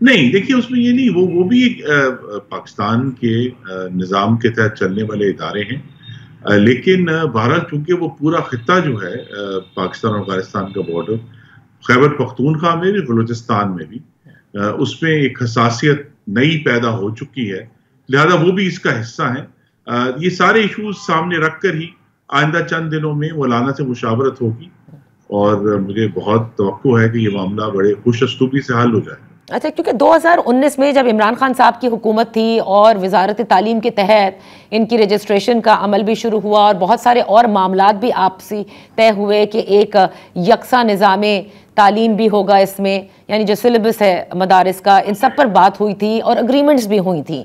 نہیں دیکھیے اس میں یہ نہیں، وہ بھی ایک پاکستان کے نظام کے تحت چلنے والے ادارے ہیں، لیکن بہرحال چونکہ وہ پورا خطہ جو ہے پاکستان اور افغانستان کا بارڈر، خیبر پختونخوا میں بھی بلوچستان میں بھی اس میں ایک حساسیت نئی پیدا ہو چکی ہے، لہذا وہ بھی اس کا حصہ ہیں۔ یہ سارے ایشوز سامنے رکھ کر ہی آئندہ چند دنوں میں مولانا سے مشاورت ہوگی، اور مجھے بہت توقع ہے کہ یہ معاملہ بڑے خوش اسلوبی سے حل ہو جائے۔ اچھا، کیونکہ 2019 میں جب عمران خان صاحب کی حکومت تھی اور وزارت تعلیم کے تحت ان کی رجسٹریشن کا عمل بھی شروع ہوا اور بہت سارے اور معاملات بھی آپسی طے ہوئے کہ ایک یکساں نظام تعلیم بھی ہوگا اس میں، یعنی جو سلیبس ہے مدارس کا، ان سب پر بات ہوئی تھی اور اگریمنٹس بھی ہوئی تھیں۔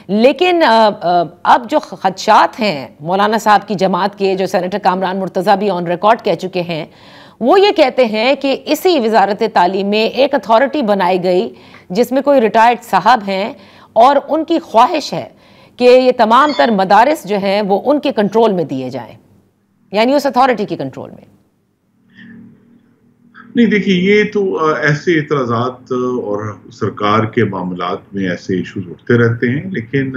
لیکن اب جو خدشات ہیں مولانا صاحب کی جماعت کے، جو سینیٹر کامران مرتضیٰ بھی آن ریکارڈ کہہ چکے ہیں، وہ یہ کہتے ہیں کہ اسی وزارت تعلیم میں ایک اتھارٹی بنائی گئی جس میں کوئی ریٹائرڈ صاحب ہیں، اور ان کی خواہش ہے کہ یہ تمام تر مدارس جو ہیں وہ ان کے کنٹرول میں دیے جائیں، یعنی اس اتھارٹی کی کنٹرول میں۔ نہیں دیکھیے، یہ تو ایسے اعتراضات اور سرکار کے معاملات میں ایسے ایشوز اٹھتے رہتے ہیں، لیکن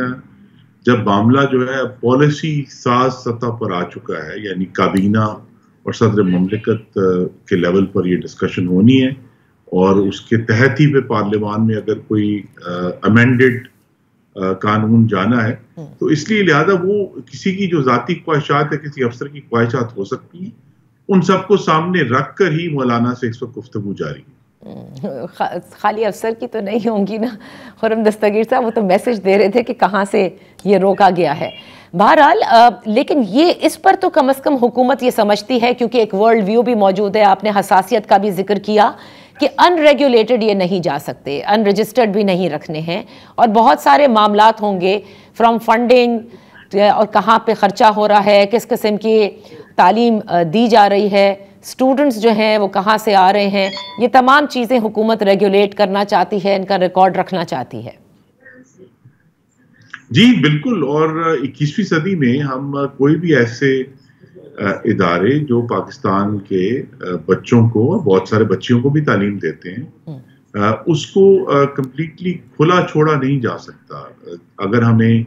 جب معاملہ جو ہے پالیسی ساز سطح پر آ چکا ہے، یعنی کابینہ اور صدر مملکت کے لیول پر یہ ڈسکشن ہونی ہے، اور اس کے تحت ہی پہ پارلیمان میں اگر کوئی امینڈڈ قانون جانا ہے تو اس لیے لہذا وہ کسی کی جو ذاتی خواہشات ہے، کسی افسر کی خواہشات ہو سکتی ہیں، ان سب کو سامنے رکھ کر ہی مولانا سے اس وقت گفتگو جاری ہے۔ خالی افسر کی تو نہیں ہوں گی نا خرم دستگیر صاحب، وہ تو میسج دے رہے تھے کہ کہاں سے یہ روکا گیا ہے۔ بہرحال لیکن یہ اس پر تو کم از کم حکومت یہ سمجھتی ہے، کیونکہ ایک ورلڈ ویو بھی موجود ہے، آپ نے حساسیت کا بھی ذکر کیا کہ ان ریگولیٹڈ یہ نہیں جا سکتے، ان رجسٹرڈ بھی نہیں رکھنے ہیں، اور بہت سارے معاملات ہوں گے فرام فنڈنگ اور کہاں پہ خرچہ ہو رہا ہے، کس قسم کی تعلیم دی جا رہی ہے، اسٹوڈنٹس جو ہیں وہ کہاں سے آ رہے ہیں، یہ تمام چیزیں حکومت ریگولیٹ کرنا چاہتی ہے، ان کا ریکارڈ رکھنا چاہتی ہے۔ جی بالکل، اور 21ویں صدی میں ہم کوئی بھی ایسے ادارے جو پاکستان کے بچوں کو، بہت سارے بچیوں کو بھی تعلیم دیتے ہیں، اس کو کمپلیٹلی کھلا چھوڑا نہیں جا سکتا۔ اگر ہمیں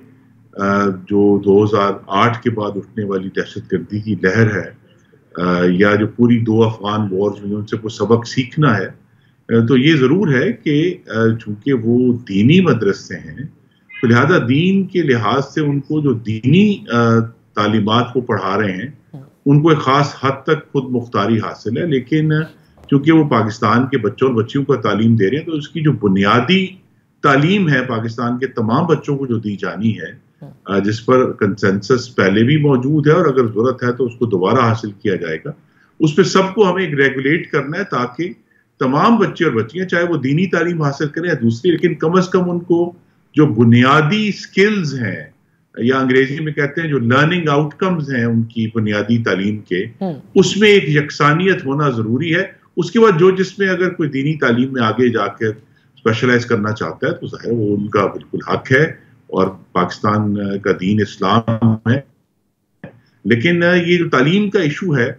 جو 2008 کے بعد اٹھنے والی دہشت گردی کی لہر ہے، یا جو پوری 2 افغان وارز میں ان سے کوئی سبق سیکھنا ہے، تو یہ ضرور ہے کہ چونکہ وہ دینی مدرسے ہیں تو لہذا دین کے لحاظ سے ان کو جو دینی تعلیمات کو پڑھا رہے ہیں ان کو ایک خاص حد تک خود مختاری حاصل ہے، لیکن چونکہ وہ پاکستان کے بچوں اور بچیوں کو تعلیم دے رہے ہیں تو اس کی جو بنیادی تعلیم ہے پاکستان کے تمام بچوں کو جو دی جانی ہے، جس پر کنسنسس پہلے بھی موجود ہے اور اگر ضرورت ہے تو اس کو دوبارہ حاصل کیا جائے گا، اس پہ سب کو ہمیں ایک ریگولیٹ کرنا ہے تاکہ تمام بچے اور بچیاں چاہے وہ دینی تعلیم حاصل کریں یا دوسری، لیکن کم از کم ان کو جو بنیادی سکلز ہیں، یا انگریزی میں کہتے ہیں جو لرننگ آؤٹ کمز ہیں ان کی بنیادی تعلیم کے، اس میں ایک یکسانیت ہونا ضروری ہے۔ اس کے بعد جو جس میں اگر کوئی دینی تعلیم میں آگے جا کر اسپیشلائز کرنا چاہتا ہے تو ظاہر وہ ان کا بالکل حق ہے، اور پاکستان کا دین اسلام ہے، لیکن یہ جو تعلیم کا ایشو ہے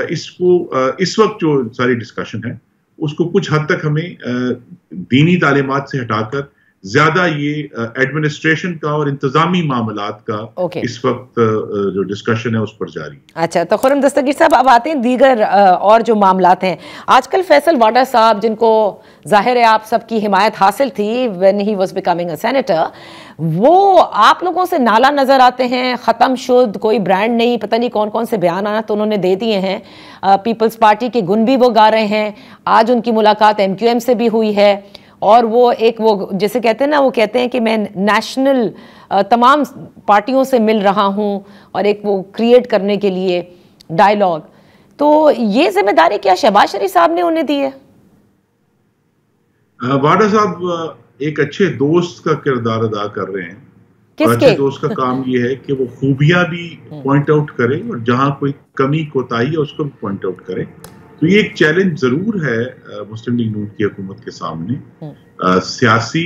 اس کو اس وقت جو ساری ڈسکشن ہے اس کو کچھ حد تک ہمیں دینی تعلیمات سے ہٹا کر زیادہ یہ ایڈمنسٹریشن کا اور انتظامی معاملات کا اس وقت جو ڈسکشن ہے اس پر جاری۔ اچھا، تو خرم دستگیر صاحب اب آتے ہیں دیگر اور جو معاملات ہیں۔ آج کل فیصل واڈا صاحب، جن کو ظاہر ہے آپ سب کی حمایت حاصل تھی when he was becoming a senator، وہ آپ لوگوں سے نالا نظر آتے ہیں، ختم شد، کوئی برانڈ نہیں، پتہ نہیں کون کون سے بیانات انہوں نے دے دیے ہیں، پیپلز پارٹی کے گن بھی وہ گا رہے ہیں۔ آج ان کی ملاقات MQM سے بھی ہوئی ہے، اور وہ ایک وہ جسے کہتے ہیں نا، وہ کہتے ہیں کہ میں نیشنل تمام پارٹیوں سے مل رہا ہوں، اور ایک وہ کریٹ کرنے کے لیے ڈائیلاگ۔ تو یہ ذمہ داری کیا شہباز شریف صاحب نے انہیں دی ہے؟ واڈا صاحب ایک اچھے دوست کا کردار ادا کر رہے ہیں، کس اچھے دوست کا کام یہ ہے کہ وہ خوبیاں بھی پوائنٹ آؤٹ کرے اور جہاں کوئی کمی کوتاہی ہے اس کو بھی پوائنٹ آؤٹ کرے۔ تو یہ ایک چیلنج ضرور ہے مسلم لیگ نون کی حکومت کے سامنے، سیاسی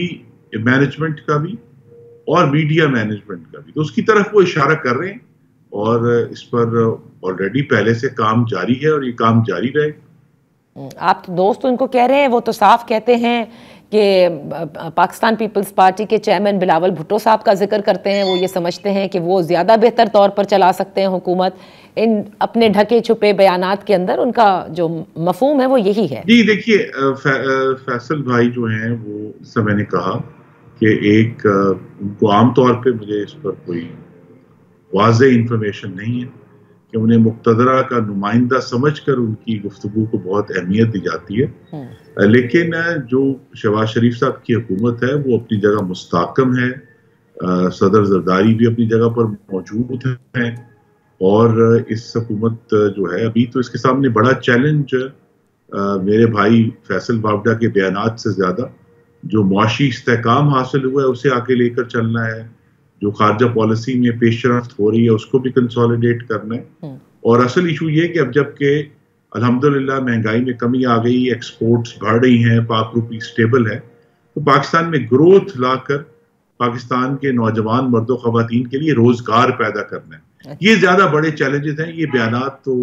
مینجمنٹ کا بھی اور میڈیا مینجمنٹ کا بھی، تو اس کی طرف وہ اشارہ کر رہے ہیں، اور اس پر آلریڈی پہلے سے کام جاری ہے اور یہ کام جاری رہے۔ آپ دوست ان کو کہہ رہے ہیں، وہ تو صاف کہتے ہیں کہ پاکستان پیپلز پارٹی کے چیئرمین بلاول بھٹو صاحب کا ذکر کرتے ہیں. وہ یہ سمجھتے ہیں کہ وہ زیادہ بہتر طور پر چلا سکتے ہیں حکومت. ان اپنے ڈھکے چھپے بیانات کے اندر ان کا جو مفہوم ہے وہ یہی ہے. جی دیکھیے فیصل بھائی جو ہیں وہ سے میں نے کہا کہ ایک ان کو عام طور پہ مجھے اس پر کوئی واضح انفارمیشن نہیں ہے کہ انہیں مقتدرہ کا نمائندہ سمجھ کر ان کی گفتگو کو بہت اہمیت دی جاتی ہے. لیکن جو شہباز شریف صاحب کی حکومت ہے وہ اپنی جگہ مستحکم ہے. صدر زرداری بھی اپنی جگہ پر موجود ہیں اور اس حکومت جو ہے ابھی تو اس کے سامنے بڑا چیلنج میرے بھائی فیصل بابڈا کے بیانات سے زیادہ جو معاشی استحکام حاصل ہوا ہے اسے آگے لے کر چلنا ہے. جو خارجہ پالیسی میں پیش رفت ہو رہی ہے اس کو بھی کنسولیڈیٹ کرنا ہے. اور اصل ایشو یہ کہ اب جب کہ الحمدللہ مہنگائی میں کمی آ گئی, ایکسپورٹس بڑھ رہی ہیں, پاک روپی اسٹیبل ہے, تو پاکستان میں گروتھ لا کر پاکستان کے نوجوان مرد و خواتین کے لیے روزگار پیدا کرنا ہے. یہ زیادہ بڑے چیلنجز ہیں. یہ بیانات تو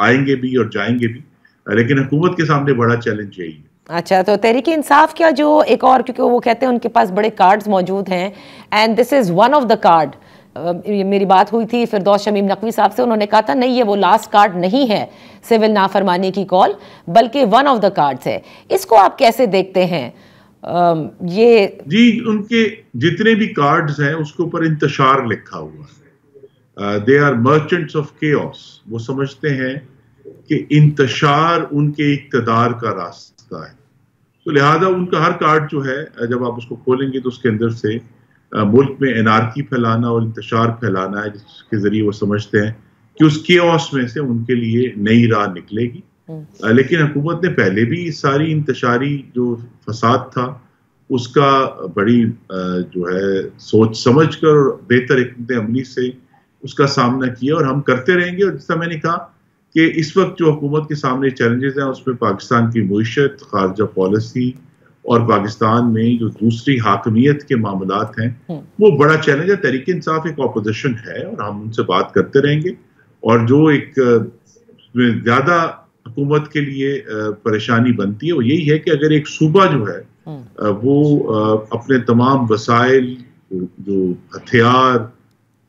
آئیں گے بھی اور جائیں گے بھی, لیکن حکومت کے سامنے بڑا چیلنج یہی ہے. اچھا, تو تحریک انصاف کیا جو ایک اور, کیونکہ وہ کہتے ہیں ان کے پاس بڑے کارڈز موجود ہیں and this is one of the card. میری بات ہوئی تھی فردوس شمیم نقوی صاحب سے, انہوں نے کہا تھا نہیں یہ وہ لاسٹ کارڈ نہیں ہے سول نافرمانی کی کال, بلکہ ون آف دا کارڈز ہے. اس کو آپ کیسے دیکھتے ہیں؟ یہ جی ان کے جتنے بھی کارڈز ہیں اس کے اوپر انتشار لکھا ہوا ہے. They are merchants of chaos. وہ سمجھتے ہیں کہ انتشار ان کے اقتدار کا راستہ ہے, تو لہذا ان کا ہر کارڈ جو ہے جب آپ اس کو کھولیں گے تو اس کے اندر سے ملک میں انارکی پھیلانا اور انتشار پھیلانا ہے, جس کے ذریعے وہ سمجھتے ہیں کہ اس کیوس میں سے ان کے لیے نئی راہ نکلے گی. لیکن حکومت نے پہلے بھی ساری انتشاری جو فساد تھا اس کا بڑی جو ہے سوچ سمجھ کر اور بہتر حکمت عملی سے اس کا سامنا کیا اور ہم کرتے رہیں گے. اور جیسا میں نے کہا کہ اس وقت جو حکومت کے سامنے چیلنجز ہیں اس میں پاکستان کی معیشت, خارجہ پالیسی اور پاکستان میں جو دوسری حاکمیت کے معاملات ہیں وہ بڑا چیلنج ہے. تحریک انصاف ایک اپوزیشن ہے اور ہم ان سے بات کرتے رہیں گے. اور جو ایک زیادہ حکومت کے لیے پریشانی بنتی ہے وہ یہی ہے کہ اگر ایک صوبہ جو ہے وہ اپنے تمام وسائل, جو ہتھیار,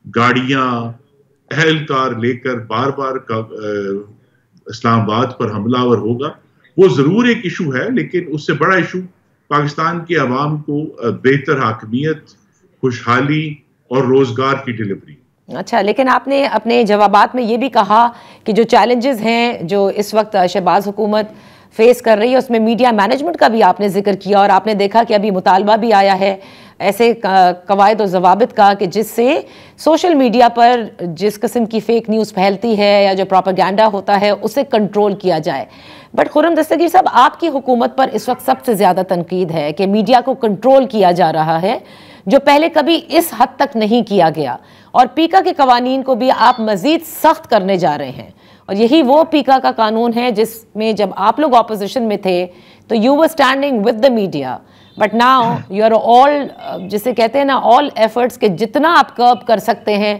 گاڑیاں, اہلکار لے کر بار بار اسلام آباد پر حملہ آور ہوگا, وہ ضرور ایک ایشو ہے, لیکن اس سے بڑا ایشو پاکستان کے عوام کو بہتر حاکمیت, خوشحالی اور روزگار کی ڈیلیوری. اچھا, لیکن آپ نے اپنے جوابات میں یہ بھی کہا کہ جو چیلنجز ہیں جو اس وقت شہباز حکومت فیس کر رہی ہے اس میں میڈیا مینجمنٹ کا بھی آپ نے ذکر کیا, اور آپ نے دیکھا کہ ابھی مطالبہ بھی آیا ہے ایسے قواعد و ضوابط کا کہ جس سے سوشل میڈیا پر جس قسم کی فیک نیوز پھیلتی ہے یا جو پروپیگنڈا ہوتا ہے اسے کنٹرول کیا جائے. بٹ خرم دستگیر صاحب, آپ کی حکومت پر اس وقت سب سے زیادہ تنقید ہے کہ میڈیا کو کنٹرول کیا جا رہا ہے جو پہلے کبھی اس حد تک نہیں کیا گیا, اور پیکا کے قوانین کو بھی آپ مزید سخت کرنے جا رہے ہیں. اور یہی وہ پیکا کا قانون ہے جس میں جب آپ لوگ اپوزیشن میں تھے تو you were standing with the media, but now you are all, جسے کہتے ہیں نا, آل ایفرٹس کہ جتنا آپ کرب کر سکتے ہیں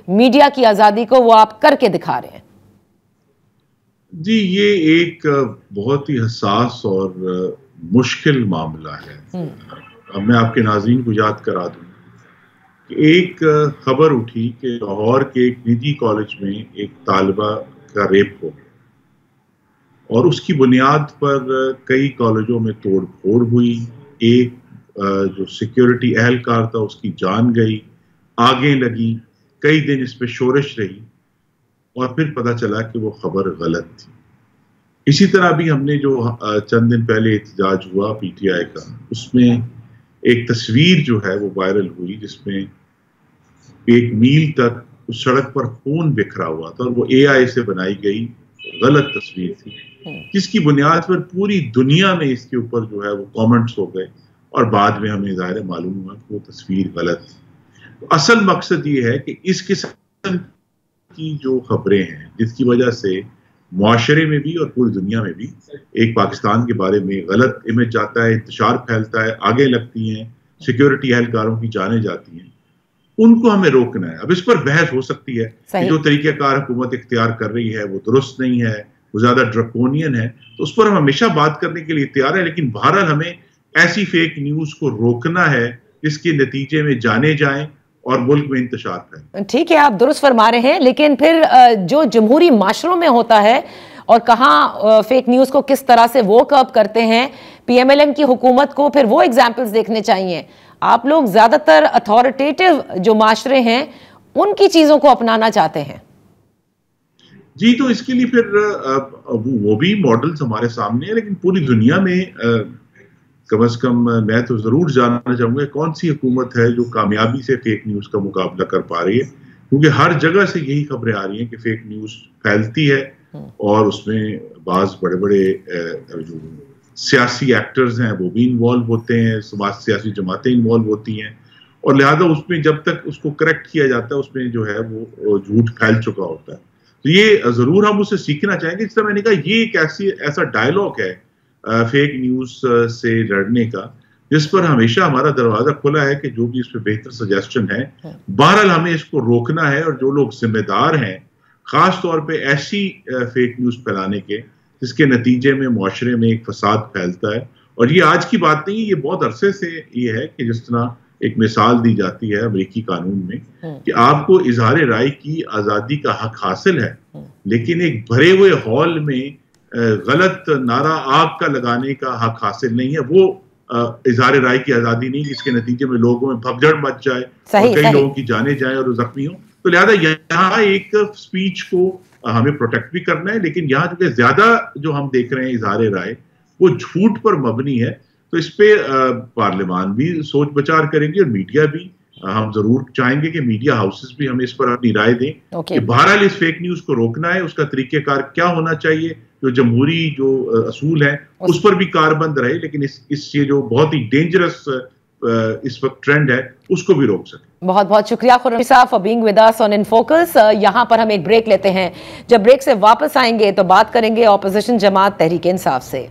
میڈیا کی آزادی کو وہ آپ کر کے دکھا رہے ہیں. جی یہ ایک بہت ہی حساس اور مشکل معاملہ ہے. اب میں آپ کے ناظرین کو یاد کرا دوں کہ ایک خبر اٹھی کہ لاہور کے ایک نجی کالج میں ایک طالبہ کا ریپ ہو اور اس کی بنیاد پر کئی کالجوں میں توڑ پھوڑ ہوئی. ایک جو سیکیورٹی اہلکار تھا اس کی جان گئی, آگیں لگی, کئی دن اس پہ شورش رہی اور پھر پتہ چلا کہ وہ خبر غلط تھی. اسی طرح بھی ہم نے جو چند دن پہلے احتجاج ہوا پی ٹی آئی کا, اس میں ایک تصویر جو ہے وہ وائرل ہوئی جس میں ایک میل تک اس سڑک پر خون بکھرا ہوا تھا اور وہ اے آئی سے بنائی گئی غلط تصویر تھی, جس کی بنیاد پر پوری دنیا میں اس کے اوپر جو ہے وہ کامنٹس ہو گئے اور بعد میں ہمیں ظاہر معلوم ہوا کہ وہ تصویر غلط تھی. تو اصل مقصد یہ ہے کہ اس قسم کی جو خبریں ہیں جس کی وجہ سے معاشرے میں بھی اور پوری دنیا میں بھی ایک پاکستان کے بارے میں غلط امیج جاتا ہے, انتشار پھیلتا ہے, آگے لگتی ہیں, سیکیورٹی اہلکاروں کی جانیں جاتی ہیں, ان کو ہمیں روکنا ہے. اب اس پر بحث ہو سکتی ہے کہ جو طریقہ کار حکومت اختیار کر رہی ہے وہ درست نہیں ہے, وہ زیادہ ڈرکونین ہے, تو اس پر ہم ہمیشہ بات کرنے کے لیے تیار ہیں, لیکن بہرحال ہمیں ایسی فیک نیوز کو روکنا ہے جس کے نتیجے میں جانے جائیں اور ملک میں انتشار پھیلے. ٹھیک ہے، آپ درست فرما رہے ہیں، لیکن پھر جو جمہوری معاشروں میں ہوتا ہے اور کہاں فیک نیوز کو کس طرح سے وہ کرب کرتے ہیں، پی ایم ایل این کی حکومت کو پھر وہ ایگزامپلز دیکھنے چاہیے. آپ لوگ زیادہ تر اتھارٹیٹیو جو معاشرے ہیں ان کی چیزوں کو اپنانا چاہتے ہیں. جی، تو اس کے لیے پھر وہ بھی ماڈلز ہمارے سامنے ہیں، لیکن پوری دنیا میں کم از کم میں تو ضرور جاننا چاہوں گا کون سی حکومت ہے جو کامیابی سے فیک نیوز کا مقابلہ کر پا رہی ہے، کیونکہ ہر جگہ سے یہی خبریں آ رہی ہیں کہ فیک نیوز پھیلتی ہے اور اس میں بعض بڑے بڑے جو سیاسی ایکٹرز ہیں وہ بھی انوالو ہوتے ہیں، سیاسی جماعتیں انوالو ہوتی ہیں، اور لہذا اس میں جب تک اس کو کریکٹ کیا جاتا ہے اس میں جو ہے وہ جھوٹ پھیل چکا ہوتا ہے. تو یہ ضرور ہم اسے سیکھنا چاہیں گے. جس طرح میں نے کہا یہ ایک ایسا ڈائلاگ ہے فیک نیوز سے لڑنے کا جس پر ہمیشہ ہمارا دروازہ کھلا ہے کہ جو بھی اس پہ بہتر سجیسشن ہے بہرحال ہمیں اس کو روکنا ہے، اور جو لوگ ذمہ دار ہیں خاص طور پہ ایسی فیک نیوز پھیلانے کے جس کے نتیجے میں معاشرے میں ایک فساد پھیلتا ہے. اور یہ آج کی بات نہیں، یہ بہت عرصے سے یہ ہے کہ جس طرح ایک مثال دی جاتی ہے امریکی قانون میں کہ آپ کو اظہار رائے کی آزادی کا حق حاصل ہے، لیکن ایک بھرے ہوئے ہال میں غلط نعرہ آگ کا لگانے کا حق حاصل نہیں ہے. وہ اظہار رائے کی آزادی نہیں جس کے نتیجے میں لوگوں میں بھگدڑ مچ جائے اور کئی لوگوں کی جانیں جائیں اور وہ زخمی ہوں. تو لہذا یہاں ایک سپیچ کو ہمیں پروٹیکٹ بھی کرنا ہے، لیکن یہاں چونکہ زیادہ جو ہم دیکھ رہے ہیں اظہار رائے وہ جھوٹ پر مبنی ہے، تو اس پہ پارلیمان بھی سوچ بچار کریں گے اور میڈیا بھی. ہم ضرور چاہیں گے کہ میڈیا ہاؤسز بھی ہمیں اس پر اپنی رائے دیں کہ بہرحال اس فیک نیوز کو روکنا ہے، اس کا طریقہ کار کیا ہونا چاہیے، جو جمہوری جو اصول ہیں اس پر بھی کاربند رہے، لیکن اس سے جو بہت ہی ڈینجرس اس وقت ٹرینڈ ہے اس کو بھی روک سکے. بہت بہت شکریہ خرم صاحب for being with us on in focus. یہاں پر ہم ایک بریک لیتے ہیں، جب بریک سے واپس آئیں گے تو بات کریں گے اپوزیشن جماعت تحریک انصاف سے.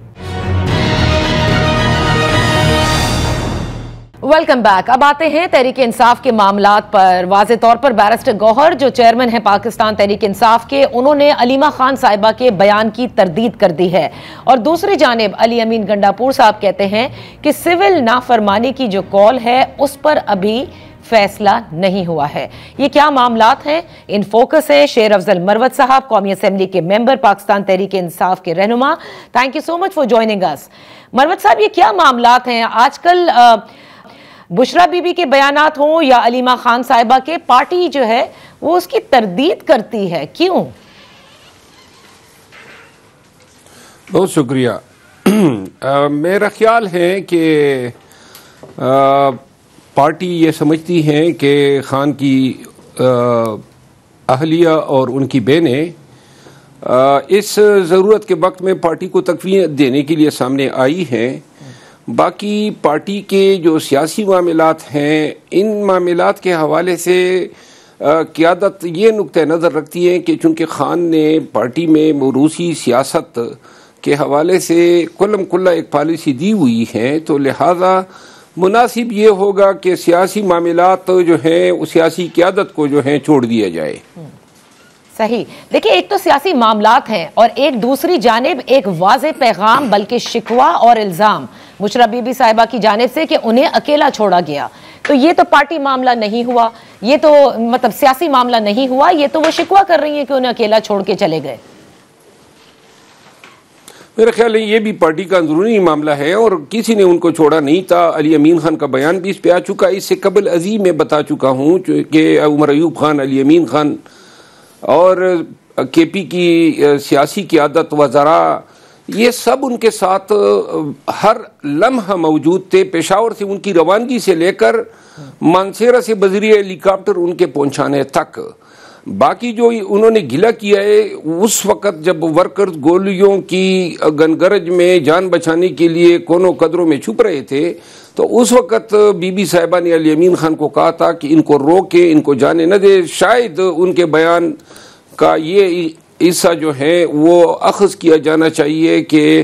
Welcome back. اب آتے ہیں تحریک انصاف کے معاملات پر. واضح طور پر بیرسٹر گوہر جو چیئرمین ہیں پاکستان تحریک انصاف کے، انہوں نے علیمہ خان صاحبہ کے بیان کی تردید کر دی ہے، اور دوسری جانب علی امین گنڈاپور صاحب کہتے ہیں کہ سول نافرمانی کی جو کال ہے اس پر ابھی فیصلہ نہیں ہوا ہے. یہ کیا معاملات ہیں؟ ان فوکس ہے شیر افضل مروت صاحب، قومی اسمبلی کے ممبر، پاکستان تحریک انصاف کے رہنما. Thank you so much for joining us. Marwat sahab, یہ کیا معاملات ہیں آج کل؟ بشرا بی بی کے بیانات ہوں یا علیمہ خان صاحبہ کے، پارٹی جو ہے وہ اس کی تردید کرتی ہے، کیوں؟ بہت شکریہ. میرا خیال ہے کہ پارٹی یہ سمجھتی ہے کہ خان کی اہلیہ اور ان کی بہنیں اس ضرورت کے وقت میں پارٹی کو تقویت دینے کے لیے سامنے آئی ہیں. باقی پارٹی کے جو سیاسی معاملات ہیں، ان معاملات کے حوالے سے قیادت یہ نقطہ نظر رکھتی ہے کہ چونکہ خان نے پارٹی میں موروثی سیاست کے حوالے سے کلم کلا ایک پالیسی دی ہوئی ہے، تو لہذا مناسب یہ ہوگا کہ سیاسی معاملات جو ہیں وہ سیاسی قیادت کو جو ہیں چھوڑ دیا جائے. صحیح. دیکھیں، ایک تو سیاسی معاملات ہیں اور ایک دوسری جانب ایک واضح پیغام بلکہ شکوہ اور الزام بشرا بی بی صاحبہ کی جانب سے کہ انہیں اکیلا چھوڑا گیا. تو یہ تو پارٹی معاملہ نہیں ہوا، یہ تو مطلب سیاسی معاملہ نہیں ہوا، یہ تو وہ شکوہ کر رہی ہیں کہ انہیں اکیلا چھوڑ کے چلے گئے. میرا خیال ہے یہ بھی پارٹی کا اندرونی معاملہ ہے اور کسی نے ان کو چھوڑا نہیں تھا. علی امین خان کا بیان بھی اس پہ آ چکا. اس سے قبل ازیں میں بتا چکا ہوں کہ عمر ایوب خان، علی امین خان اور کے پی کی سیاسی قیادت، وزراء، یہ سب ان کے ساتھ ہر لمحہ موجود تھے. پشاور سے ان کی روانگی سے لے کر مانسیرا سے بذریعہ ہیلی کاپٹر ان کے پہنچانے تک. باقی جو انہوں نے گلہ کیا ہے اس وقت جب ورکرز گولیوں کی گنگرج میں جان بچانے کے لیے کونوں قدروں میں چھپ رہے تھے، تو اس وقت بی بی صاحبہ نے علی امین خان کو کہا تھا کہ ان کو روکے، ان کو جانے نہ دے. شاید ان کے بیان کا یہ حصہ جو ہے وہ اخذ کیا جانا چاہیے کہ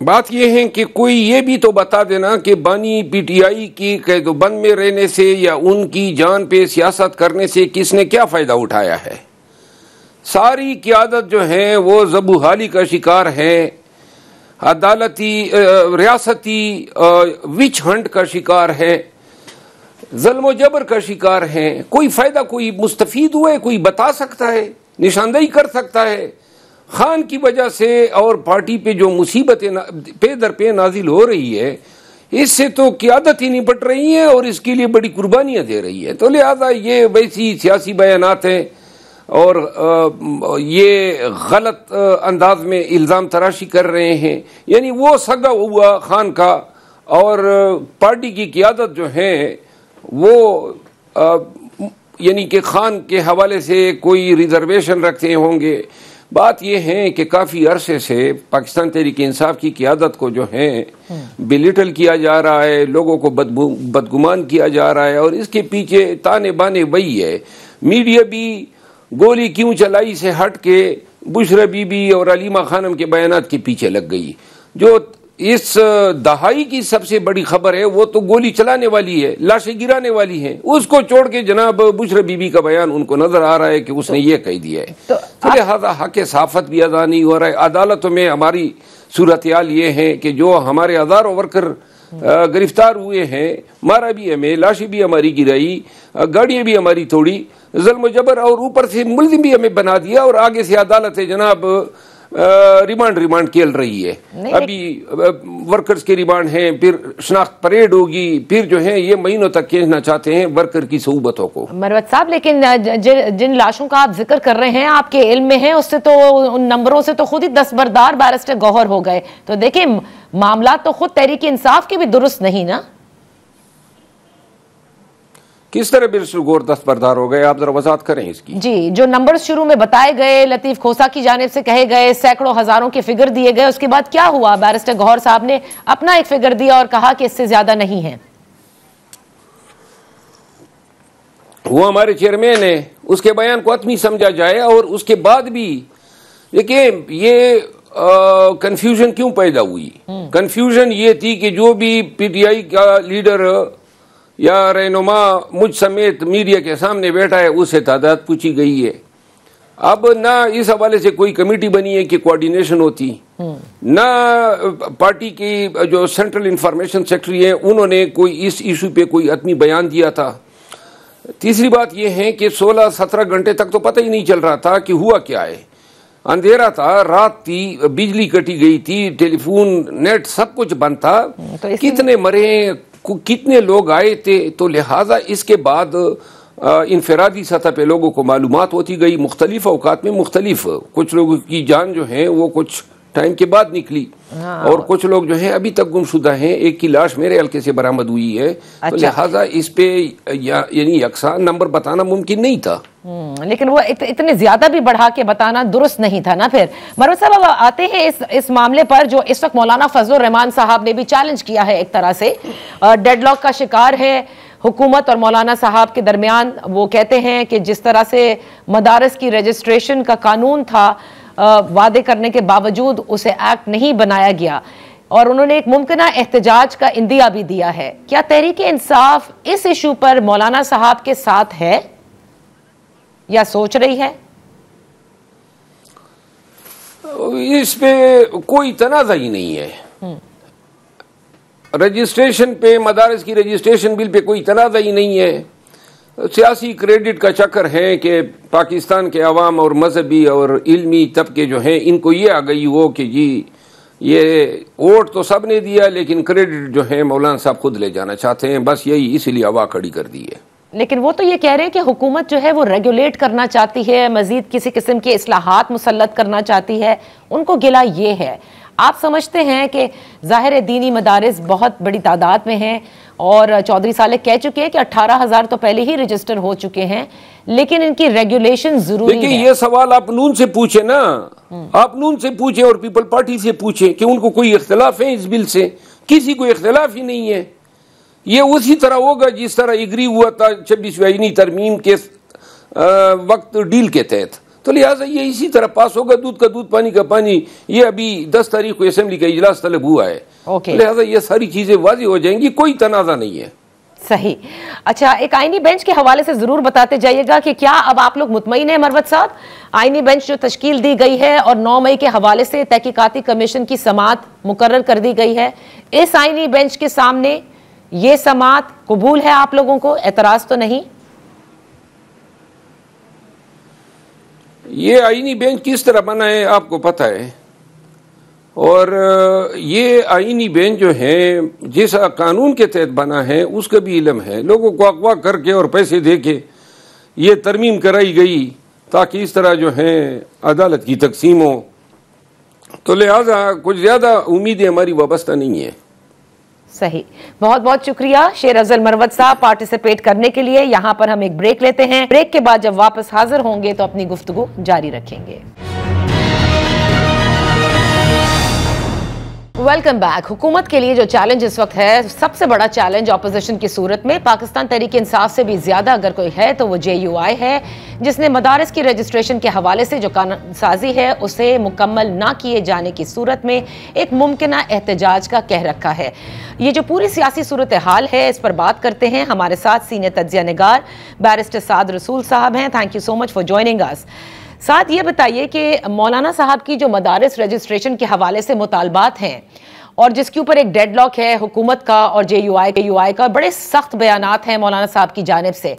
بات یہ ہے کہ کوئی یہ بھی تو بتا دینا کہ بانی پی ٹی آئی کی بند میں رہنے سے یا ان کی جان پہ سیاست کرنے سے کس نے کیا فائدہ اٹھایا ہے. ساری قیادت جو ہے وہ ذبح حالی کا شکار ہے, عدالتی ریاستی وچ ہنٹ کا شکار ہے, ظلم و جبر کا شکار ہے. کوئی فائدہ, کوئی مستفید ہوئے, کوئی بتا سکتا ہے, نشاندہی کر سکتا ہے؟ خان کی وجہ سے اور پارٹی پہ جو مصیبتیں پے در پہ نازل ہو رہی ہے, اس سے تو قیادت ہی نپٹ رہی ہے اور اس کے لیے بڑی قربانیاں دے رہی ہے. تو لہذا یہ ویسی سیاسی بیانات ہیں اور یہ غلط انداز میں الزام تراشی کر رہے ہیں. یعنی وہ سگا ہوا خان کا اور پارٹی کی قیادت جو ہے وہ یعنی کہ خان کے حوالے سے کوئی ریزرویشن رکھتے ہوں گے. بات یہ ہے کہ کافی عرصے سے پاکستان تحریک انصاف کی قیادت کو جو ہے بلیٹل کیا جا رہا ہے, لوگوں کو بدگمان کیا جا رہا ہے, اور اس کے پیچھے تانے بانے وہی ہے. میڈیا بھی گولی کیوں چلائی سے ہٹ کے بشرا بی بی اور علیمہ خانم کے بیانات کے پیچھے لگ گئی. جو اس دہائی کی سب سے بڑی خبر ہے وہ تو گولی چلانے والی ہے, لاشیں گرانے والی ہیں, اس کو چھوڑ کے جناب بشرا بی بی کا بیان ان کو نظر آ رہا ہے کہ اس نے یہ کہہ دیا ہے. تو لہذا حق صحافت بھی ادا نہیں ہو رہا ہے. عدالتوں میں ہماری صورتحال یہ ہے کہ جو ہمارے ہزاروں ورکر گرفتار ہوئے ہیں, مارا بھی ہمیں, لاشیں بھی ہماری گرائی, گاڑیاں بھی ہماری توڑی, ظلم و جبر اور اوپر سے ملزم بھی ہمیں بنا دیا, اور آگے سے عدالت جناب ریمانڈ کھیل رہی ہے. ابھی ورکرز کے ریمانڈ ہیں, پھر شناخت پریڈ ہوگی, پھر جو ہے یہ مہینوں تک کھینچنا چاہتے ہیں ورکر کی صحبتوں کو. مروت صاحب, لیکن جن لاشوں کا آپ ذکر کر رہے ہیں آپ کے علم میں ہیں, اس سے تو ان نمبروں سے تو خود ہی دستبردار بیرسٹر گوہر ہو گئے. تو دیکھیں معاملات تو خود تحریک انصاف کے بھی درست نہیں نا. کس طرح بیرسٹر گوہر دستبردار ہو گئے, آپ ذرا وضاحت کریں اس کی. جی, جو نمبر شروع میں بتائے گئے, لطیف کھوسا کی جانب سے کہے گئے, سینکڑوں ہزاروں کے فگر دیے گئے, اس کے بعد کیا ہوا؟ بیرسٹر گوہر صاحب نے اپنا ایک فگر دیا اور کہا کہ اس سے زیادہ نہیں ہے. وہ ہمارے چیئرمین ہے, اس کے بیان کو حتمی سمجھا جائے. اور اس کے بعد بھی دیکھیں یہ کنفیوژن کیوں پیدا ہوئی. کنفیوژن یہ تھی کہ جو بھی پی ٹی آئی کا لیڈر یا رہنما مجھ سمیت میڈیا کے سامنے بیٹھا ہے اس سے تعداد پوچھی گئی ہے. اب نہ اس حوالے سے کوئی کمیٹی بنی ہے کہ کوارڈینیشن ہوتی, نہ پارٹی کی جو سینٹرل انفارمیشن سیکرٹری ہیں انہوں نے کوئی اس ایشو پہ کوئی حتمی بیان دیا تھا. تیسری بات یہ ہے کہ 16-17 گھنٹے تک تو پتہ ہی نہیں چل رہا تھا کہ ہوا کیا ہے. اندھیرا تھا, رات تھی, بجلی کٹی گئی تھی, ٹیلی فون نیٹ سب کچھ بند تھا, کتنے مرے, کتنے لوگ آئے تھے. تو لہٰذا اس کے بعد انفرادی سطح پہ لوگوں کو معلومات ہوتی گئی, مختلف اوقات میں مختلف. کچھ لوگوں کی جان جو ہے وہ کچھ ٹائم کے بعد نکلی, اور کچھ لوگ جو ہیں ابھی تک گمشدہ ہیں. ایک کی لاش میرے حلقے سے برآمد ہوئی ہے. تو لہٰذا اس پہ یعنی یکساں نمبر بتانا ممکن نہیں تھا. لیکن وہ اتنے زیادہ بھی بڑھا کے بتانا درست نہیں تھا نا. پھر مروت صاحب اب آتے ہیں اس معاملے پر جو اس وقت مولانا فضل الرحمان صاحب نے بھی چیلنج کیا ہے, ایک طرح سے ڈیڈ لاک کا شکار ہے حکومت اور مولانا صاحب کے درمیان. وہ کہتے ہیں کہ جس طرح سے مدارس کی رجسٹریشن کا قانون تھا, وعدے کرنے کے باوجود اسے ایکٹ نہیں بنایا گیا, اور انہوں نے ایک ممکنہ احتجاج کا اندیا بھی دیا ہے. کیا تحریک انصاف اس ایشو پر مولانا صاحب کے ساتھ ہے یا سوچ رہی ہے؟ اس پہ کوئی تنازع ہی نہیں ہے. رجسٹریشن پہ, مدارس کی رجسٹریشن بل پہ کوئی تنازع ہی نہیں ہے. سیاسی کریڈٹ کا چکر ہے کہ پاکستان کے عوام اور مذہبی اور علمی طبقے جو ہیں ان کو یہ آ گئی ہو کہ جی یہ ووٹ تو سب نے دیا لیکن کریڈٹ جو ہے مولانا صاحب خود لے جانا چاہتے ہیں. بس یہی اسی لیے ہوا کھڑی کر دی ہے. لیکن وہ تو یہ کہہ رہے ہیں کہ حکومت جو ہے وہ ریگولیٹ کرنا چاہتی ہے, مزید کسی قسم کی اصلاحات مسلط کرنا چاہتی ہے. ان کو گلہ یہ ہے. آپ سمجھتے ہیں کہ ظاہر دینی مدارس بہت بڑی تعداد میں ہیں, اور چودھری صالح کہہ چکے ہیں کہ 18,000 تو پہلے ہی رجسٹر ہو چکے ہیں, لیکن ان کی ریگولیشن ضروری ہے. لیکن یہ سوال آپ نون سے پوچھیں نا, آپ نون سے پوچھیں اور پیپل پارٹی سے پوچھیں کہ ان کو کوئی اختلاف ہے اس بل سے. کسی کو اختلاف ہی نہیں ہے. یہ اسی طرح ہوگا جس طرح اگری ہوا تھا 26ویں آئینی ترمیم کے وقت ڈیل کے تحت. تو لہٰذا یہ اسی طرح پاس ہوگا، دودھ کا دودھ پانی کا پانی. یہ ابھی 10 تاریخ کو اسمبلی کا اجلاس طلب ہوا ہے، لہٰذا یہ ساری چیزیں واضح ہو جائیں گی، کوئی تنازع نہیں ہے. صحیح. اچھا، ایک آئینی بینچ کے حوالے سے ضرور بتاتے جائیے گا کہ کیا اب آپ لوگ مطمئن ہیں مروت صاحب؟ آئینی بینچ جو تشکیل دی گئی ہے اور 9 مئی کے حوالے سے تحقیقاتی کمیشن کی سماعت مقرر کر دی گئی ہے، اس آئینی بینچ کے سامنے یہ سماعت قبول ہے؟ آپ لوگوں کو اعتراض تو نہیں؟ یہ آئینی بینچ کس طرح بنا ہے آپ کو پتہ ہے، اور یہ آئینی بینچ جو ہے جس قانون کے تحت بنا ہے اس کا بھی علم ہے. لوگوں کو اغوا کر کے اور پیسے دے کے یہ ترمیم کرائی گئی تاکہ اس طرح جو ہے عدالت کی تقسیم ہو، تو لہٰذا کچھ زیادہ امیدیں ہماری وابستہ نہیں ہیں. صحیح. بہت بہت شکریہ شیر افضل مروت صاحب پارٹیسپیٹ کرنے کے لیے. یہاں پر ہم ایک بریک لیتے ہیں، بریک کے بعد جب واپس حاضر ہوں گے تو اپنی گفتگو جاری رکھیں گے. Welcome back. حکومت کے لیے جو چیلنج اس وقت ہے، سب سے بڑا چیلنج اپوزیشن کی صورت میں پاکستان تحریک انصاف سے بھی زیادہ اگر کوئی ہے تو وہ JUI ہے، جس نے مدارس کی رجسٹریشن کے حوالے سے جو قانون سازی ہے اسے مکمل نہ کیے جانے کی صورت میں ایک ممکنہ احتجاج کا کہہ رکھا ہے. یہ جو پوری سیاسی صورتحال ہے اس پر بات کرتے ہیں. ہمارے ساتھ سینئر تجزیہ نگار بیرسٹر سعد رسول صاحب ہیں. Thank you so much for joining us. ساتھ یہ بتائیے کہ مولانا صاحب کی جو مدارس رجسٹریشن کے حوالے سے مطالبات ہیں اور جس کے اوپر ایک ڈیڈ لاک ہے حکومت کا اور JUI کا، بڑے سخت بیانات ہیں مولانا صاحب کی جانب سے.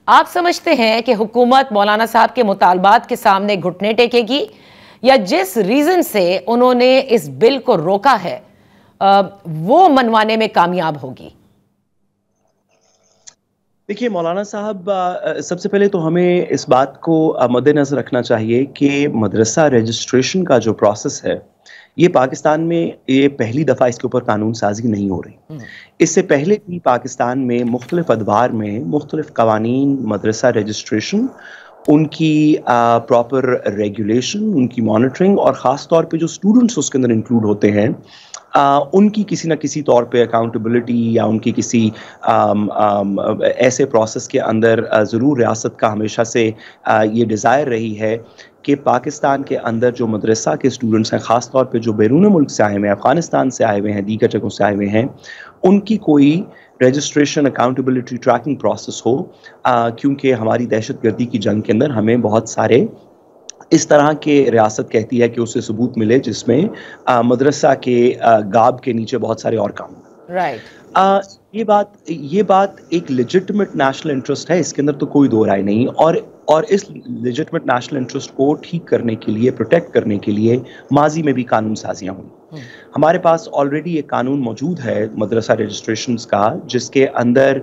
آپ سمجھتے ہیں کہ حکومت مولانا صاحب کے مطالبات کے سامنے گھٹنے ٹیکے گی، یا جس ریزن سے انہوں نے اس بل کو روکا ہے وہ منوانے میں کامیاب ہوگی؟ دیکھیے مولانا صاحب، سب سے پہلے تو ہمیں اس بات کو مد نظر رکھنا چاہیے کہ مدرسہ رجسٹریشن کا جو پروسیس ہے یہ پاکستان میں یہ پہلی دفعہ اس کے اوپر قانون سازی نہیں ہو رہی. اس سے پہلے بھی پاکستان میں مختلف ادوار میں مختلف قوانین مدرسہ رجسٹریشن، ان کی پراپر ریگولیشن، ان کی مانیٹرنگ، اور خاص طور پہ جو اسٹوڈنٹس اس کے اندر انکلوڈ ہوتے ہیں ان کی کسی نہ کسی طور پہ اکاؤنٹیبلٹی یا ان کی کسی ایسے پروسیس کے اندر ضرور ریاست کا ہمیشہ سے یہ ڈیزائر رہی ہے کہ پاکستان کے اندر جو مدرسہ کے اسٹوڈنٹس ہیں، خاص طور پہ جو بیرون ملک سے آئے ہوئے ہیں، افغانستان سے آئے ہوئے ہیں، دیگر جگہوں سے آئے ہوئے ہیں، ان کی کوئی رجسٹریشن اکاؤنٹیبلٹی ٹریکنگ پروسیس ہو، کیونکہ ہماری دہشت گردی کی جنگ کے اندر ہمیں بہت سارے اس طرح کے ریاست کہتی ہے کہ اسے ثبوت ملے جس میں مدرسہ کے گاب کے نیچے بہت سارے اور کام. یہ بات ایک لیجٹمیٹ نیشنل انٹرسٹ ہے، اس کے اندر تو کوئی دو رائے نہیں، اور اس لیجٹمیٹ نیشنل انٹرسٹ کو ٹھیک کرنے کے لیے، پروٹیکٹ کرنے کے لیے ماضی میں بھی قانون سازیاں ہوئی. ہمارے پاس آلریڈی ایک قانون موجود ہے مدرسہ رجسٹریشنز کا، جس کے اندر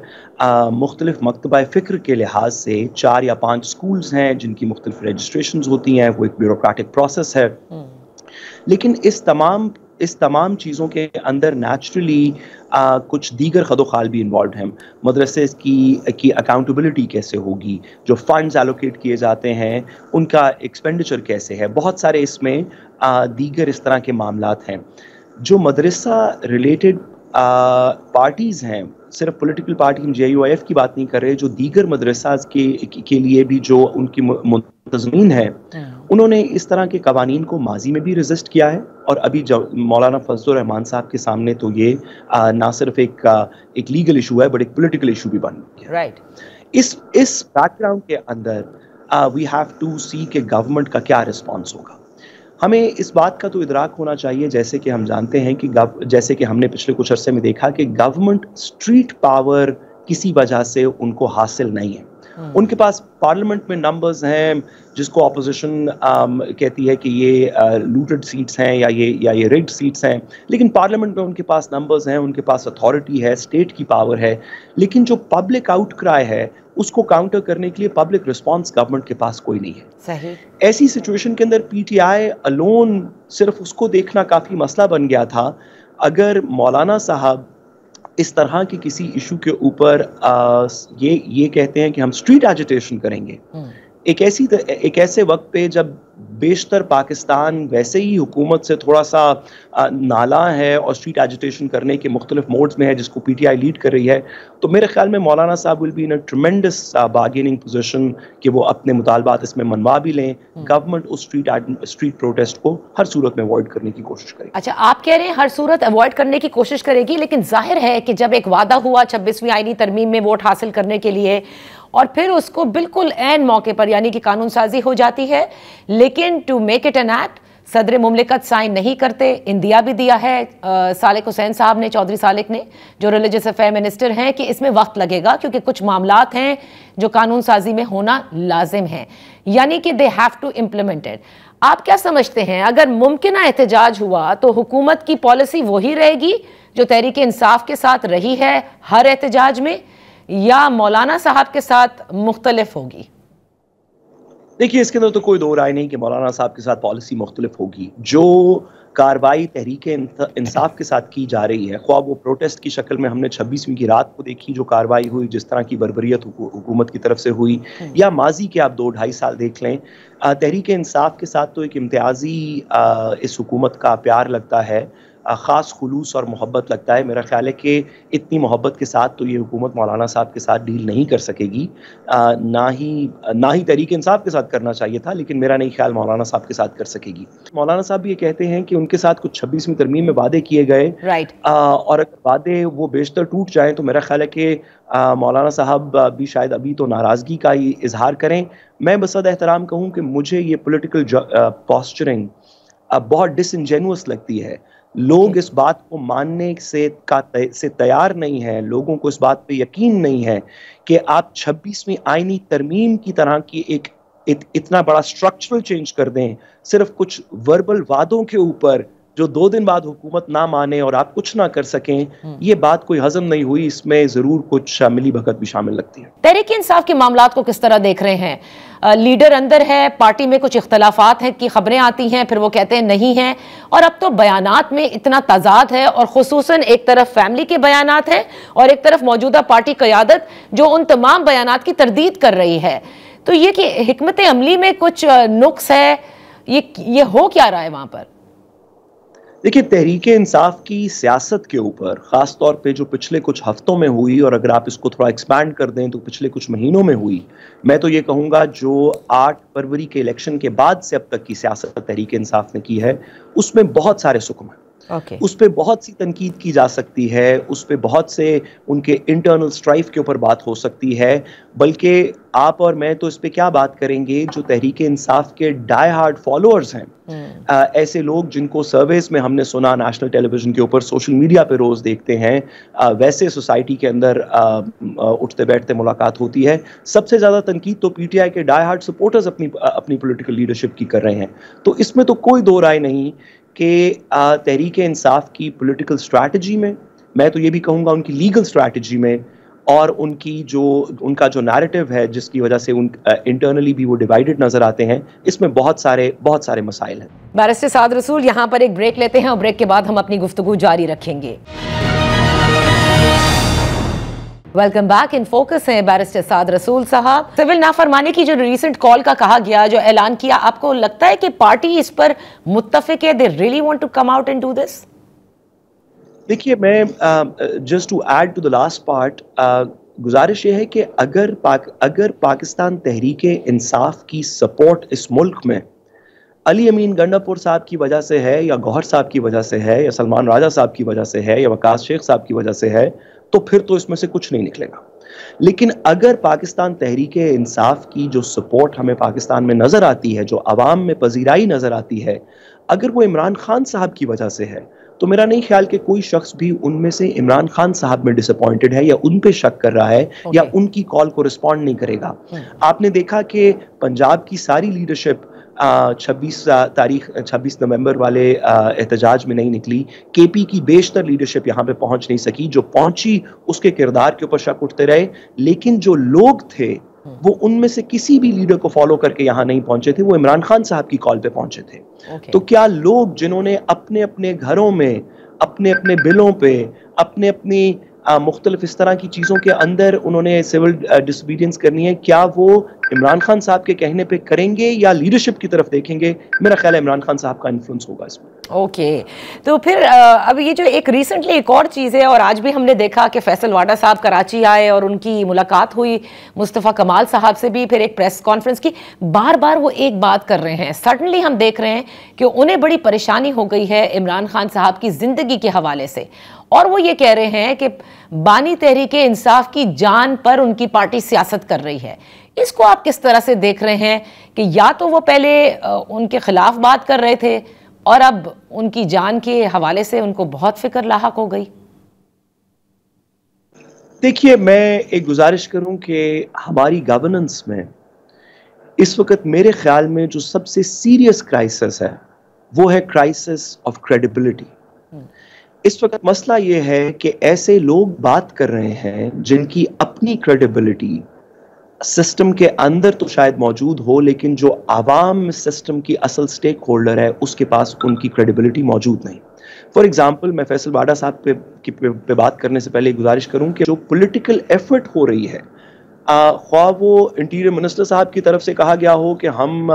مختلف مکتبہ فکر کے لحاظ سے 4 یا 5 سکولز ہیں جن کی مختلف رجسٹریشنز ہوتی ہیں. وہ ایک بیوروکریٹک پروسیس ہے، لیکن اس تمام چیزوں کے اندر نیچرلی کچھ دیگر خد و خال بھی انوالوڈ ہیں. مدرسے کی اکاؤنٹیبلٹی کیسے ہوگی، جو فنڈز ایلوکیٹ کیے جاتے ہیں ان کا ایکسپینڈیچر کیسے ہے، بہت سارے اس میں دیگر اس طرح کے معاملات ہیں. جو مدرسہ ریلیٹڈ پارٹیز ہیں، صرف پولیٹیکل پارٹی، ہم JUIF کی بات نہیں کر رہے، جو دیگر مدرسہ کے لیے بھی جو ان کی منتظمین ہیں، انہوں نے اس طرح کے قوانین کو ماضی میں بھی ریزسٹ کیا ہے. اور ابھی مولانا فضل الرحمان صاحب کے سامنے تو یہ نہ صرف ایک لیگل ایشو ہے بٹ ایک پولیٹیکل ایشو بھی بن گیا. اس بیک گراؤنڈ کے اندر وی ہیو ٹو سی کہ گورنمنٹ کا کیا رسپانس ہوگا. ہمیں اس بات کا تو ادراک ہونا چاہیے، جیسے کہ ہم جانتے ہیں کہ جیسے کہ ہم نے پچھلے کچھ عرصے میں دیکھا کہ گورنمنٹ اسٹریٹ پاور کسی وجہ سے ان کو حاصل نہیں ہے. ان کے پاس پارلیمنٹ میں نمبرز ہیں جس کو اپوزیشن کہتی ہے کہ یہ لوٹڈ سیٹس ہیں یا یہ ریگڈ سیٹس ہیں، لیکن پارلیمنٹ میں ان کے پاس نمبرز ہیں، ان کے پاس اتھارٹی ہے، اسٹیٹ کی پاور ہے. لیکن جو پبلک آؤٹ کرائے ہے اس کو کاؤنٹر کرنے کے لیے پبلک رسپانس گورنمنٹ کے پاس کوئی نہیں ہے. صحیح. ایسی سچویشن کے اندر PTI الون صرف اس کو دیکھنا کافی مسئلہ بن گیا تھا. اگر مولانا صاحب اس طرح کی کسی ایشو کے اوپر یہ کہتے ہیں کہ ہم اسٹریٹ ایجیٹیشن کریں گے، ایک ایسے وقت پہ جب بیشتر پاکستان ویسے ہی حکومت سے تھوڑا سا نالا ہے اور اسٹریٹ ایجیٹیشن کرنے کے مختلف موڈز میں ہے جس کو پی ٹی آئی لیڈ کر رہی ہے، تو میرے خیال میں مولانا صاحب will be in a tremendous bargaining position کہ وہ اپنے مطالبات اس میں منوا بھی لیں. گورنمنٹ اس اسٹریٹ پروٹیسٹ کو ہر صورت میں اوائڈ کرنے کی کوشش کرے گی. اچھا، آپ کہہ رہے ہیں ہر صورت اوائڈ کرنے کی کوشش کرے گی، لیکن ظاہر ہے کہ جب ایک وعدہ ہوا 26ویں آئینی ترمیم میں ووٹ حاصل کرنے کے لیے اور پھر اس کو بالکل عین موقع پر یعنی کہ قانون سازی ہو جاتی ہے، لیکن to make it an act صدر مملکت سائن نہیں کرتے. اندیا بھی دیا ہے سالک حسین صاحب نے، چودھری سالک نے، جو ریلیجس افیئر منسٹر ہیں، کہ اس میں وقت لگے گا کیونکہ کچھ معاملات ہیں جو قانون سازی میں ہونا لازم ہیں، یعنی کہ they have to implement it. آپ کیا سمجھتے ہیں اگر ممکنہ احتجاج ہوا تو حکومت کی پالیسی وہی رہے گی جو تحریک انصاف کے ساتھ رہی ہے ہر احتجاج میں، یا مولانا صاحب کے ساتھ مختلف ہوگی؟ دیکھیے، اس کے اندر تو کوئی دو رائے نہیں کہ مولانا صاحب کے ساتھ پالیسی مختلف ہوگی. جو کاروائی تحریک انصاف کے ساتھ کی جا رہی ہے، خواہ وہ پروٹیسٹ کی شکل میں ہم نے 26ویں کی رات کو دیکھی جو کاروائی ہوئی، جس طرح کی بربریت حکومت کی طرف سے ہوئی، یا ماضی کے آپ 2-2.5 سال دیکھ لیں، تحریک انصاف کے ساتھ تو ایک امتیازی اس حکومت کا پیار لگتا ہے، خاص خلوص اور محبت لگتا ہے. میرا خیال ہے کہ اتنی محبت کے ساتھ تو یہ حکومت مولانا صاحب کے ساتھ ڈیل نہیں کر سکے گی، نہ ہی تحریک انصاف کے ساتھ کرنا چاہیے تھا، لیکن میرا نہیں خیال مولانا صاحب کے ساتھ کر سکے گی. مولانا صاحب یہ کہتے ہیں کہ ان کے ساتھ کچھ 26ویں ترمیم میں وعدے کیے گئے، اور اگر وعدے وہ بیشتر ٹوٹ جائیں تو میرا خیال ہے کہ مولانا صاحب بھی شاید ابھی تو ناراضگی کا ہی اظہار کریں. میں بصد احترام کہوں کہ مجھے یہ پولیٹیکل پوسچرنگ بہت ڈس انجینوس لگتی ہے. لوگ اس بات کو ماننے سے تیار نہیں ہیں، لوگوں کو اس بات پہ یقین نہیں ہے کہ آپ 26ویں آئینی ترمیم کی طرح کی ایک اتنا بڑا سٹرکچرل چینج کر دیں صرف کچھ وربل وعدوں کے اوپر، جو 2 دن بعد حکومت نہ مانے اور آپ کچھ نہ کر سکیں. یہ بات کوئی ہضم نہیں ہوئی، اس میں ضرور کچھ ملی بھگت بھی شامل لگتی ہے. تحریک انصاف کے معاملات کو کس طرح دیکھ رہے ہیں؟ لیڈر اندر ہے، پارٹی میں کچھ اختلافات ہیں کی خبریں آتی ہیں، پھر وہ کہتے ہیں نہیں ہیں، اور اب تو بیانات میں اتنا تضاد ہے، اور خصوصاً ایک طرف فیملی کے بیانات ہیں اور ایک طرف موجودہ پارٹی قیادت جو ان تمام بیانات کی تردید کر رہی ہے. تو یہ کہ حکمت عملی میں کچھ نقص ہے، یہ ہو کیا رہا ہے وہاں پر؟ دیکھیے، تحریک انصاف کی سیاست کے اوپر خاص طور پہ جو پچھلے کچھ ہفتوں میں ہوئی، اور اگر آپ اس کو تھوڑا ایکسپینڈ کر دیں تو پچھلے کچھ مہینوں میں ہوئی، میں تو یہ کہوں گا جو 8 فروری کے الیکشن کے بعد سے اب تک کی سیاست تحریک انصاف نے کی ہے، اس میں بہت سارے سکم ہیں. اس پہ بہت سی تنقید کی جا سکتی ہے، اس پہ بہت سے ان کے انٹرنل سٹرائف کے اوپر بات ہو سکتی ہے، بلکہ آپ اور میں تو اس پہ کیا بات کریں گے جو تحریک انصاف کے ڈائی ہارڈ فالوورز ہیں، ایسے لوگ جن کو سرویز میں ہم نے سنا، نیشنل ٹیلی ویژن کے اوپر، سوشل میڈیا پہ روز دیکھتے ہیں، ویسے سوسائٹی کے اندر اٹھتے بیٹھتے ملاقات ہوتی ہے. سب سے زیادہ تنقید تو پی ٹی آئی کے ڈائی ہارڈ سپورٹرز اپنی پولیٹیکل لیڈرشپ کی کر رہے ہیں. تو اس میں تو کوئی دو رائے نہیں کہ تحریک انصاف کی پولیٹیکل اسٹریٹجی میں تو یہ بھی کہوں گا ان کی لیگل اسٹریٹجی میں، اور ان کا جو نیریٹو ہے جس کی وجہ سے انٹرنلی بھی وہ ڈیوائیڈڈ نظر آتے ہیں، اس میں بہت سارے مسائل ہیں. بیرسٹر سعد رسول، یہاں پر ایک بریک لیتے ہیں اور بریک کے بعد ہم اپنی گفتگو جاری رکھیں گے. Welcome back. ان فوکس ہیں بیرسٹر سعد رسول صاحب. سول نافرمانی کی جو ریسنٹ کال کا کہا گیا، جو اعلان کیا، آپ کو لگتا ہے کہ پارٹی اس پر متفق ہے؟ They really want to come out and do this? دیکھیے، میں just to add to the last part, گزارش یہ ہے کہ اگر پاکستان تحریک انصاف کی سپورٹ اس ملک میں علی امین گنڈا پور صاحب کی وجہ سے ہے، یا گوہر صاحب کی وجہ سے ہے، یا سلمان راجہ صاحب کی وجہ سے ہے، یا وقاص شیخ صاحب کی وجہ سے ہے، تو پھر تو اس میں سے کچھ نہیں نکلے گا. لیکن اگر پاکستان تحریک انصاف کی جو سپورٹ ہمیں پاکستان میں نظر آتی ہے، جو عوام میں پذیرائی نظر آتی ہے، اگر وہ عمران خان صاحب کی وجہ سے ہے، تو میرا نہیں خیال کہ کوئی شخص بھی ان میں سے عمران خان صاحب میں ڈس اپوائنٹڈ ہے، یا ان پہ شک کر رہا ہے، یا ان کی کال کو رسپونڈ نہیں کرے گا. آپ نے دیکھا کہ پنجاب کی ساری لیڈرشپ 26 نومبر والے احتجاج میں نہیں نکلی. کے پی کی بیشتر لیڈرشپ یہاں پہ پہنچ نہیں سکی. جو پہنچی اس کے کردار کے اوپر شک اٹھتے رہے، لیکن جو لوگ تھے وہ ان میں سے کسی بھی لیڈر کو فالو کر کے یہاں نہیں پہنچے تھے، وہ عمران خان صاحب کی کال پہ پہنچے تھے. تو کیا لوگ جنہوں نے اپنے اپنے گھروں میں، اپنے اپنے بلوں پہ، اپنی مختلف اس طرح کی چیزوں کے اندر انہوں نے سول ڈس اوبیڈینس کرنی ہے، کیا وہ عمران خان صاحب کے کہنے پہ کریں گے یا لیڈرشپ کی طرف دیکھیں گے؟ میرا خیال ہے عمران خان صاحب کا انفلوئنس ہوگا اس میں. اوکے تو پھر اب یہ جو ایک ریسنٹلی ایک اور چیز ہے، اور آج بھی ہم نے دیکھا کہ فیصل واڈا صاحب کراچی آئے اور ان کی ملاقات ہوئی مصطفیٰ کمال صاحب سے بھی، پھر ایک پریس کانفرنس کی. بار بار وہ ایک بات کر رہے ہیں، سڈنلی ہم دیکھ رہے ہیں کہ انہیں بڑی پریشانی ہو گئی ہے عمران خان صاحب کی زندگی کے حوالے سے، اور وہ یہ کہہ رہے ہیں کہ بانی تحریک انصاف کی جان پر ان کی پارٹی سیاست کر رہی ہے. اس کو آپ کس طرح سے دیکھ رہے ہیں کہ یا تو وہ پہلے ان کے خلاف بات کر رہے تھے اور اب ان کی جان کے حوالے سے ان کو بہت فکر لاحق ہو گئی؟ دیکھیے، میں ایک گزارش کروں کہ ہماری گورننس میں اس وقت میرے خیال میں جو سب سے سیریس کرائسس ہے وہ ہے کرائسس آف کریڈیبلٹی. اس وقت مسئلہ یہ ہے کہ ایسے لوگ بات کر رہے ہیں جن کی اپنی کریڈیبلٹی سسٹم کے اندر تو شاید موجود ہو، لیکن جو عوام سسٹم کی اصل سٹیک ہولڈر ہے اس کے پاس ان کی کریڈیبلٹی موجود نہیں. فار ایگزامپل، میں فیصل واڈا صاحب پہ بات کرنے سے پہلے گزارش کروں کہ جو پولیٹیکل ایفرٹ ہو رہی ہے، خواہ وہ انٹیریئر منسٹر صاحب کی طرف سے کہا گیا ہو کہ ہم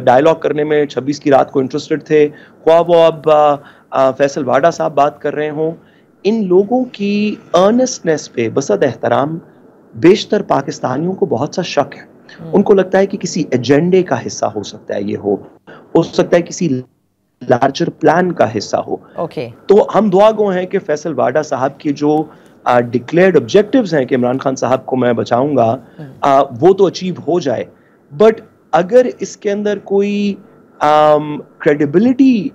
ڈائلاگ کرنے میں 26 کی رات کو انٹرسٹڈ تھے، خواہ وہ اب فیصل واڈا صاحب بات کر رہے ہوں، ان لوگوں کی ارنسٹنس پہ بصد احترام بیشتر پاکستانیوں کو بہت سا شک ہے. ان کو لگتا ہے کہ کسی ایجنڈے کا حصہ ہو سکتا ہے، یہ ہو سکتا ہے کسی لارجر پلان کا حصہ ہو. تو ہم دعا گو ہیں کہ فیصل واڈا صاحب کی جو ڈکلیئرڈ آبجیکٹیوز ہیں کہ عمران خان صاحب کو میں بچاؤں گا، وہ تو اچیو ہو جائے. بٹ اگر اس کے اندر کوئی کریڈیبلٹی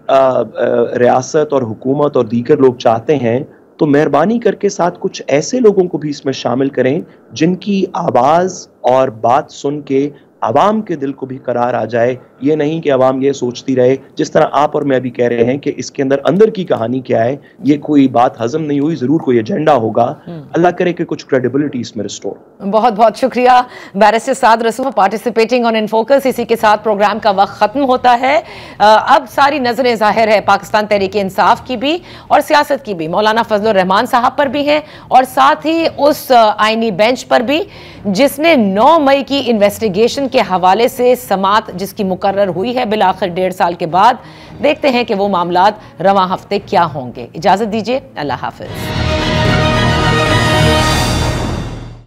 ریاست اور حکومت اور دیگر لوگ چاہتے ہیں تو مہربانی کر کے ساتھ کچھ ایسے لوگوں کو بھی اس میں شامل کریں جن کی آواز اور بات سن کے عوام کے دل کو بھی قرار آ جائے. یہ نہیں کہ عوام یہ سوچتی رہے جس طرح آپ اور میں بھی کہہ رہے ہیں کہ اس کے اندر کی کہانی کیا ہے، یہ کوئی بات ہضم نہیں ہوئی، ضرور کوئی ایجنڈا ہوگا. اللہ کرے کہ کچھ کریڈیبلٹی اس میں ریسٹور. بہت بہت شکریہ بیرسٹر سعد رسول پارٹیسپیٹنگ آن ان فوکس. اسی کے ساتھ پروگرام کا وقت ختم ہوتا ہے. اب ساری نظریں ظاہر ہے پاکستان تحریک انصاف کی بھی اور سیاست کی بھی، مولانا فضل الرحمان صاحب پر بھی ہیں، اور ساتھ ہی اس آئینی بینچ پر بھی جس نے 9 مئی کی انویسٹیگیشن کے حوالے سے سماعت جس کی مقرر ہوئی ہے بالآخر 1.5 سال کے بعد. دیکھتے ہیں کہ وہ معاملات رواں ہفتے کیا ہوں گے. اجازت دیجیے، اللہ حافظ.